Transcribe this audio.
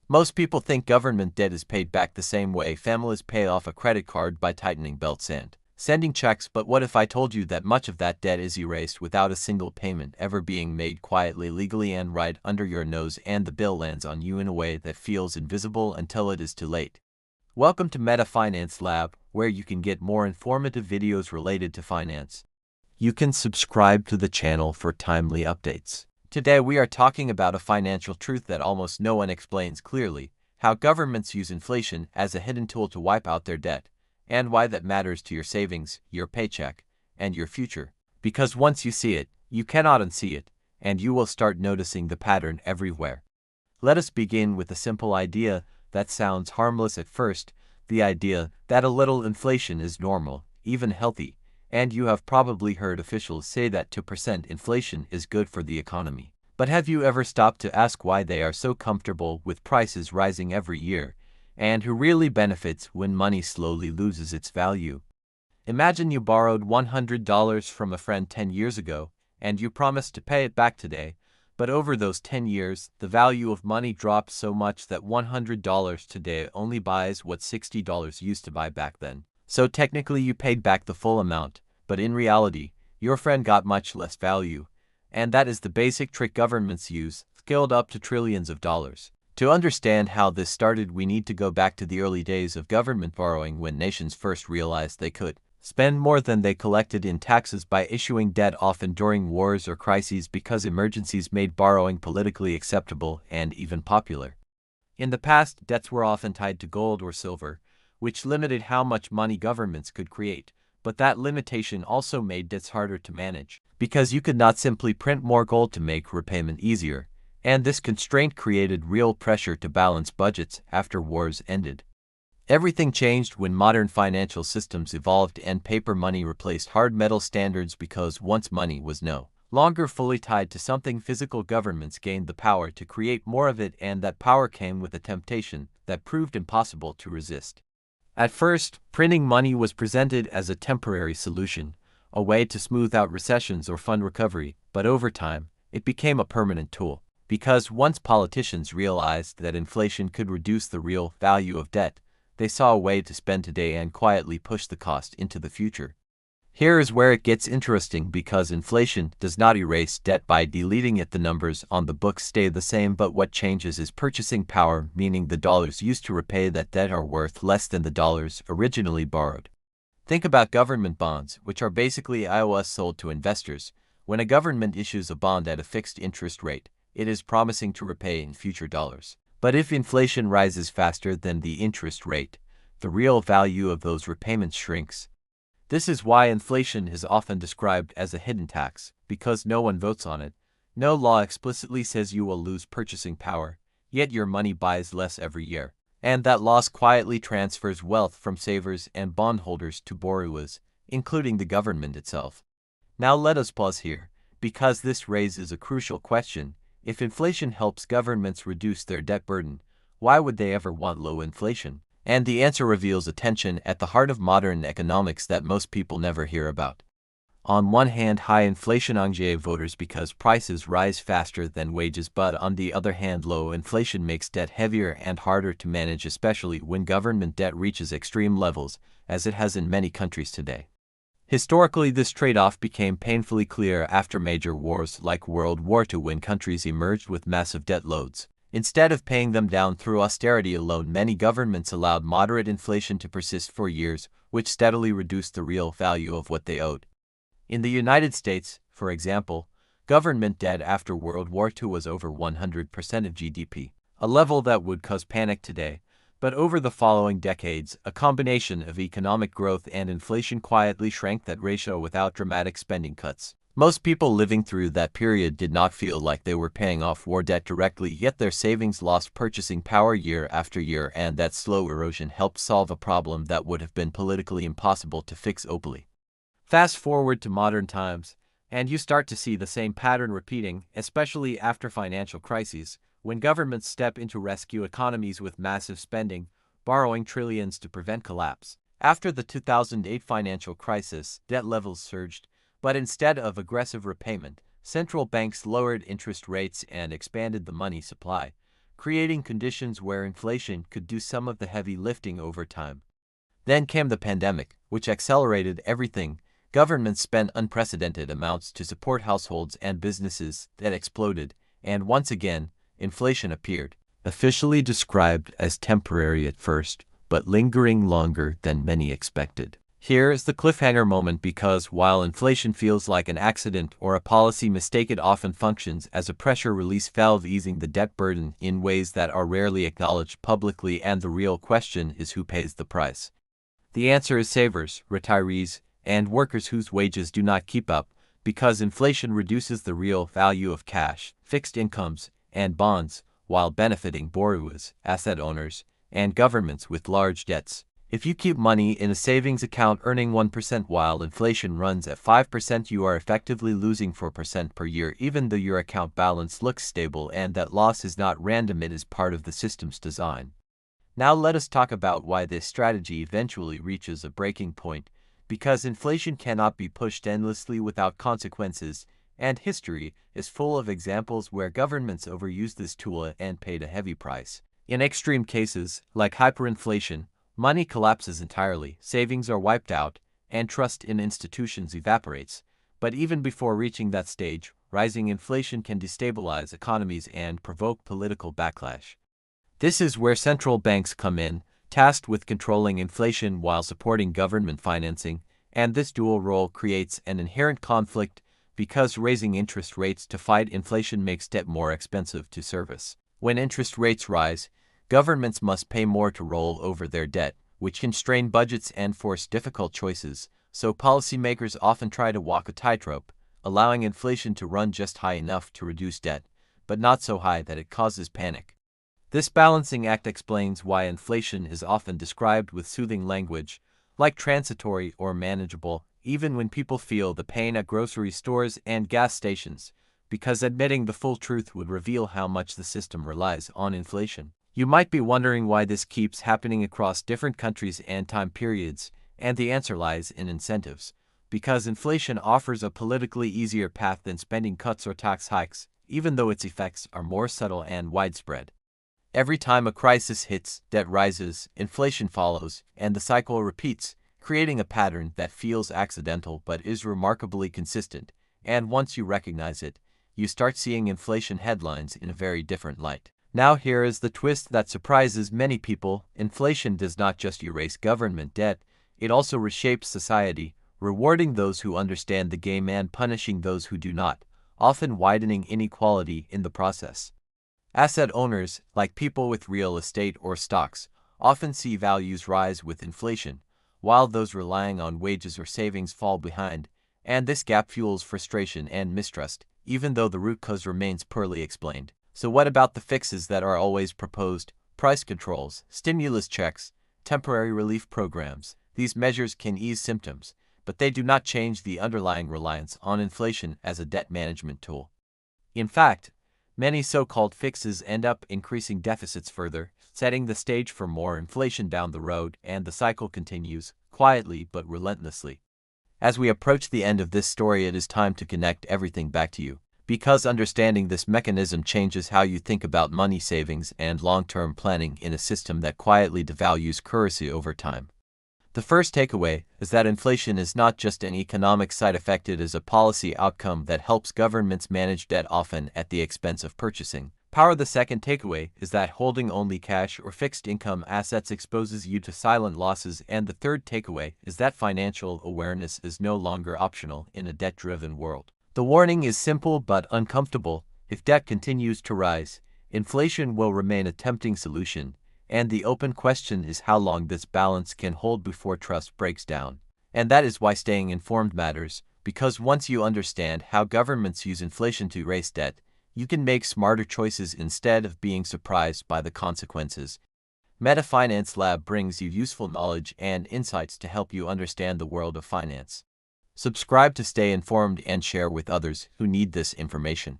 Most people think government debt is paid back the same way families pay off a credit card by tightening belts and sending checks, but what if I told you that much of that debt is erased without a single payment ever being made quietly, legally, and right under your nose, and the bill lands on you in a way that feels invisible until it is too late? Welcome to Meta Finance Lab, where you can get more informative videos related to finance. You can subscribe to the channel for timely updates. Today we are talking about a financial truth that almost no one explains clearly: how governments use inflation as a hidden tool to wipe out their debt, and why that matters to your savings, your paycheck, and your future. Because once you see it, you cannot unsee it, and you will start noticing the pattern everywhere. Let us begin with a simple idea that sounds harmless at first: the idea that a little inflation is normal, even healthy. And you have probably heard officials say that 2% inflation is good for the economy. But have you ever stopped to ask why they are so comfortable with prices rising every year, and who really benefits when money slowly loses its value? Imagine you borrowed $100 from a friend 10 years ago, and you promised to pay it back today, but over those 10 years, the value of money dropped so much that $100 today only buys what $60 used to buy back then. So technically you paid back the full amount, but in reality, your friend got much less value. And that is the basic trick governments use, scaled up to trillions of dollars. To understand how this started, we need to go back to the early days of government borrowing, when nations first realized they could spend more than they collected in taxes by issuing debt, often during wars or crises, because emergencies made borrowing politically acceptable and even popular. In the past, debts were often tied to gold or silver, which limited how much money governments could create, but that limitation also made debts harder to manage, because you could not simply print more gold to make repayment easier, and this constraint created real pressure to balance budgets after wars ended. Everything changed when modern financial systems evolved and paper money replaced hard metal standards, because once money was no longer fully tied to something physical, governments gained the power to create more of it, and that power came with a temptation that proved impossible to resist. At first, printing money was presented as a temporary solution, a way to smooth out recessions or fund recovery, but over time, it became a permanent tool. Because once politicians realized that inflation could reduce the real value of debt, they saw a way to spend today and quietly push the cost into the future. Here is where it gets interesting, because inflation does not erase debt by deleting it. The numbers on the books stay the same, but what changes is purchasing power, meaning the dollars used to repay that debt are worth less than the dollars originally borrowed. Think about government bonds, which are basically IOUs sold to investors. When a government issues a bond at a fixed interest rate, it is promising to repay in future dollars. But if inflation rises faster than the interest rate, the real value of those repayments shrinks. This is why inflation is often described as a hidden tax, because no one votes on it. No law explicitly says you will lose purchasing power, yet your money buys less every year. And that loss quietly transfers wealth from savers and bondholders to borrowers, including the government itself. Now let us pause here, because this raises a crucial question. If inflation helps governments reduce their debt burden, why would they ever want low inflation? And the answer reveals a tension at the heart of modern economics that most people never hear about. On one hand, high inflation engages voters because prices rise faster than wages, but on the other hand, low inflation makes debt heavier and harder to manage, especially when government debt reaches extreme levels, as it has in many countries today. Historically, this trade-off became painfully clear after major wars like World War II, when countries emerged with massive debt loads. Instead of paying them down through austerity alone, many governments allowed moderate inflation to persist for years, which steadily reduced the real value of what they owed. In the United States, for example, government debt after World War II was over 100% of GDP, a level that would cause panic today. But over the following decades, a combination of economic growth and inflation quietly shrank that ratio without dramatic spending cuts. Most people living through that period did not feel like they were paying off war debt directly, yet their savings lost purchasing power year after year, and that slow erosion helped solve a problem that would have been politically impossible to fix openly. Fast forward to modern times, and you start to see the same pattern repeating, especially after financial crises, when governments step in to rescue economies with massive spending, borrowing trillions to prevent collapse. After the 2008 financial crisis, debt levels surged, but instead of aggressive repayment, central banks lowered interest rates and expanded the money supply, creating conditions where inflation could do some of the heavy lifting over time. Then came the pandemic, which accelerated everything. Governments spent unprecedented amounts to support households and businesses that exploded, and once again, inflation appeared, officially described as temporary at first, but lingering longer than many expected. Here is the cliffhanger moment because while inflation feels like an accident or a policy mistake, it often functions as a pressure release valve, easing the debt burden in ways that are rarely acknowledged publicly, and the real question is who pays the price. The answer is savers, retirees, and workers whose wages do not keep up, because inflation reduces the real value of cash, fixed incomes, and bonds, while benefiting borrowers, asset owners, and governments with large debts. If you keep money in a savings account earning 1% while inflation runs at 5%, you are effectively losing 4% per year, even though your account balance looks stable, and that loss is not random, it is part of the system's design. Now let us talk about why this strategy eventually reaches a breaking point, because inflation cannot be pushed endlessly without consequences, and history is full of examples where governments overused this tool and paid a heavy price. In extreme cases, like hyperinflation, money collapses entirely, savings are wiped out, and trust in institutions evaporates. But even before reaching that stage, rising inflation can destabilize economies and provoke political backlash. This is where central banks come in, tasked with controlling inflation while supporting government financing, and this dual role creates an inherent conflict because raising interest rates to fight inflation makes debt more expensive to service. When interest rates rise, governments must pay more to roll over their debt, which can strain budgets and force difficult choices, so policymakers often try to walk a tightrope, allowing inflation to run just high enough to reduce debt, but not so high that it causes panic. This balancing act explains why inflation is often described with soothing language, like transitory or manageable, even when people feel the pain at grocery stores and gas stations, because admitting the full truth would reveal how much the system relies on inflation. You might be wondering why this keeps happening across different countries and time periods, and the answer lies in incentives. Because inflation offers a politically easier path than spending cuts or tax hikes, even though its effects are more subtle and widespread. Every time a crisis hits, debt rises, inflation follows, and the cycle repeats, creating a pattern that feels accidental but is remarkably consistent. And once you recognize it, you start seeing inflation headlines in a very different light. Now here is the twist that surprises many people. Inflation does not just erase government debt, it also reshapes society, rewarding those who understand the game and punishing those who do not, often widening inequality in the process. Asset owners, like people with real estate or stocks, often see values rise with inflation, while those relying on wages or savings fall behind, and this gap fuels frustration and mistrust, even though the root cause remains poorly explained. So what about the fixes that are always proposed? Price controls, stimulus checks, temporary relief programs. These measures can ease symptoms, but they do not change the underlying reliance on inflation as a debt management tool. In fact, many so-called fixes end up increasing deficits further, setting the stage for more inflation down the road, and the cycle continues, quietly but relentlessly. As we approach the end of this story, it is time to connect everything back to you, because understanding this mechanism changes how you think about money, savings, and long-term planning in a system that quietly devalues currency over time. The first takeaway is that inflation is not just an economic side effect, it is a policy outcome that helps governments manage debt, often at the expense of purchasing power. The second takeaway is that holding only cash or fixed income assets exposes you to silent losses, and the third takeaway is that financial awareness is no longer optional in a debt-driven world. The warning is simple but uncomfortable. If debt continues to rise, inflation will remain a tempting solution, and the open question is how long this balance can hold before trust breaks down. And that is why staying informed matters, because once you understand how governments use inflation to raise debt, you can make smarter choices instead of being surprised by the consequences. Meta Finance Lab brings you useful knowledge and insights to help you understand the world of finance. Subscribe to stay informed and share with others who need this information.